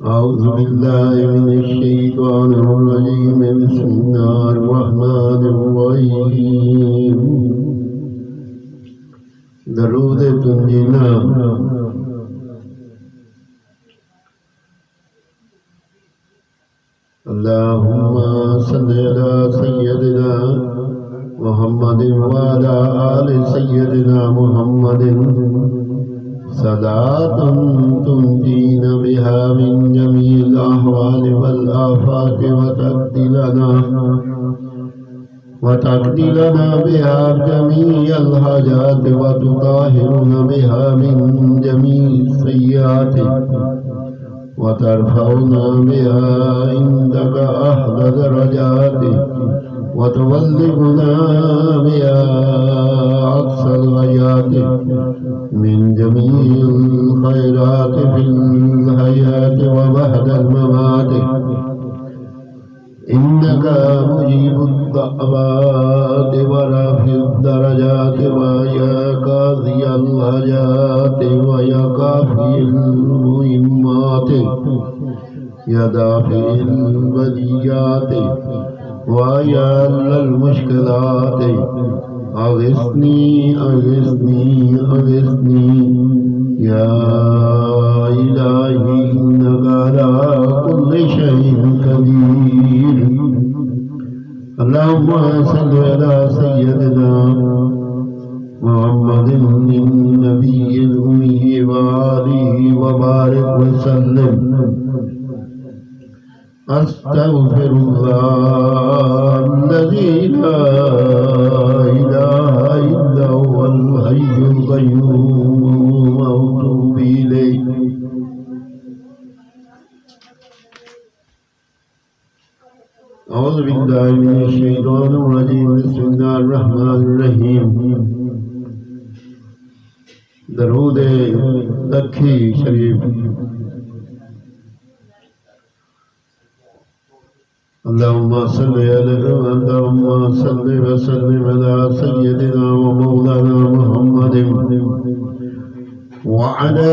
أعوذ بالله من الشيطان الرجيم بسم الله الرحمن الرحيم درود تنجينا اللهم صل على سيدنا محمد وعلى آل سيدنا محمد صلاة تنجينا بها من جميع الأحوال والآفات وتقضي لنا بها جميع الحاجات وتطهرنا بها من جميع السيئات وترفعنا بها عندك أحلى درجات وتبلغنا بها أقصى الغايات من جميع الخيرات في الحياة وبعد الممات إنك مجيب الدعوات ورافع الدرجات ويا قاضي الحاجات ويا كافي المهمات يا دافع البليات ويا المشكلات أغثني أغثني أغثني يا إلهي إنك على كل شيء قدير اللهم صل على سيدنا محمد النبي الأمي وآله وبارك وسلم أستغفر الله الذي لا إله إلا هو الحي القيوم وأتوب إليه أعوذ بالله من الشيطان الرجيم بسم الله الرحمن الرحيم درود لکھی شریف اللهم صل وسلم على سيدنا ومولانا محمد وعلى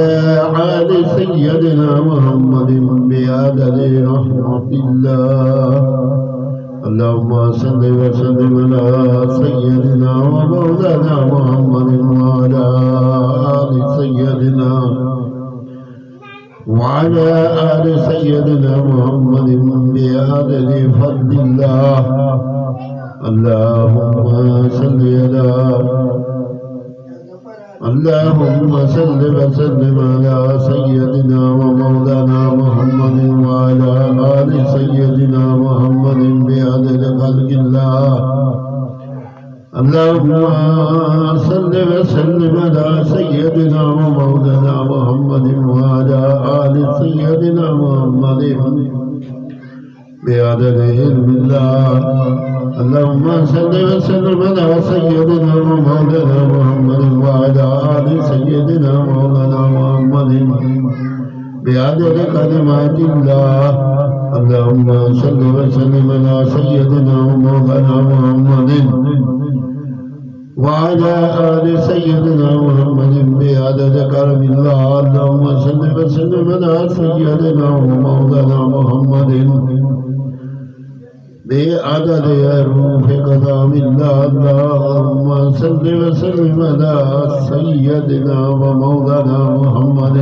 آل سيدنا محمد بعدد رحمة الله اللهم صل وسلم على سيدنا ومولانا محمد وعلى آل سيدنا وعلى آل سيدنا محمد بعدد فضل الله اللهم صل وسلم على سيدنا ومولانا محمد وعلى آل سيدنا محمد بعدد خلق الله اللهم صل وسلم على سيدنا ومولانا محمد وعلى آل سيدنا محمد بعدد علم الله اللهم صل وسلم على سيدنا ومولانا محمد وعلى آل سيدنا مولانا محمد بعدد كلمات الله اللهم صل وسلم على سيدنا ومولانا محمد وعلى آل سيدنا محمد بعدد كرم الله اللهم صل وسلم على سيدنا ومولانا محمد بعدد حروف كلام الله اللهم صل وسلم على سيدنا ومولانا محمد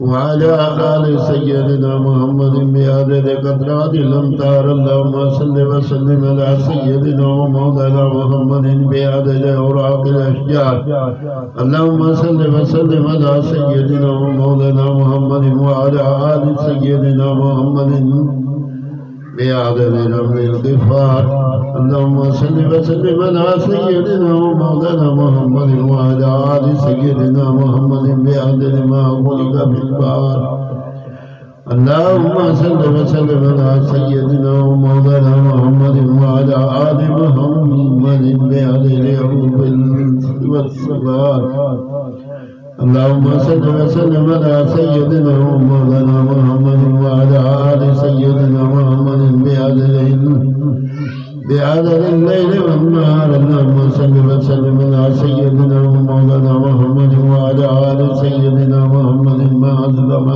وعلى آل سيدنا محمد بعدد قطرات الأمطار اللهم صل وسلم على سيدنا ومولانا محمد بعدد أوراق الأشجار اللهم صل وسلم على سيدنا ومولانا محمد وعلى آل سيدنا محمد بعدد رمل الغفار اللهم صل وسلم على سيدنا ومولانا محمد وعلى آل سيدنا محمد بعدد ما خلق في البحر اللهم صل وسلم على سيدنا ومولانا محمد وعلى آل محمد بعدد حروف والصفات اللهم صل وسلم على سيدنا ومولانا محمد وعلى آل سيدنا محمد بعدد الليل والنهار اللهم صل وسلم على سيدنا ومولانا محمد وعلى آل سيدنا محمد ما أظلم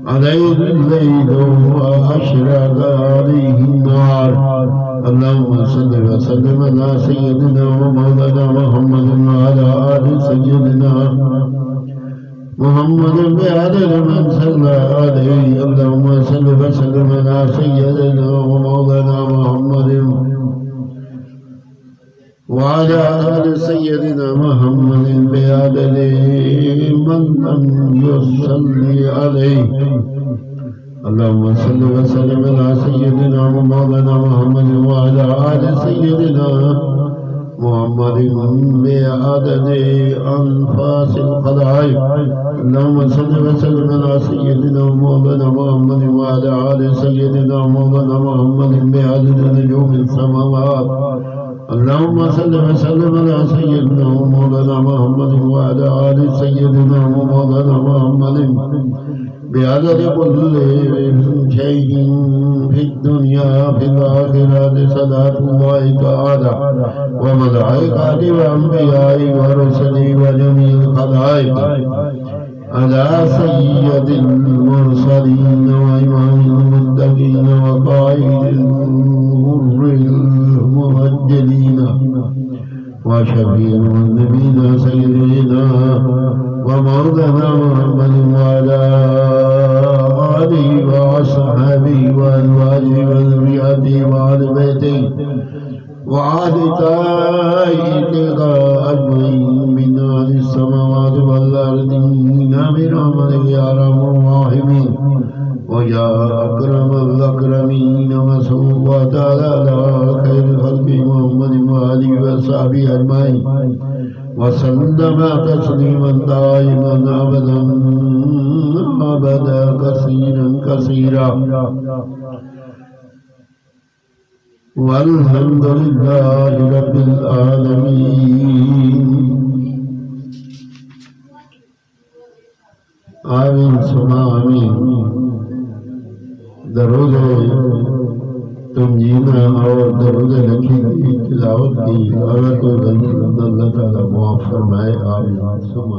عليه الليل وأشرق عليه النهار اللهم صل وسلم على سيدنا ومولانا محمد وعلى آل سيدنا محمد بعدد من صلى عليه اللهم صل وسلم على سيدنا ومولانا محمد وعلى آل سيدنا محمد بعدد من لم يصلي عليه اللهم صل وسلم على سيدنا ومولانا محمد وعلى آل سيدنا محمد بعدد أنفاس الخلائق اللهم صل وسلم على سيدنا ومولانا محمد وعلى آل سيدنا ومولانا محمد بعدد نجوم السماوات اللهم صل وسلم على سيدنا ومولانا محمد وعلى آل سيدنا ومولانا محمد بعدد كل شيء في الدنيا في الآخرة صلاة الله تعالى وملائكته وأنبيائه ورسله وجميع الخلائق على سيد المرسلين وإمام المتقين وقائد الغر المهجلين وشفيع النبينا سيدنا ومولانا محمد وعلى آله وأصحابه وأزواجه وذريته وآل بيته وآل طائفته أجمعين من أهل السماوات والأرضين برحمتك يا أرحم الراحمين ويا أكرم الأكرمين وصلى على خير خلق محمد وآله وصحبه أجمعين وسلم تسليما دائما أبدا كثيرا والحمد لله رب العالمين آمين ثم آمين درود تمجیدہ اور درود لکھی کی تلاوت کی اگر کوئی غلطی اللہ تعالی معاف فرمائے آمین ثم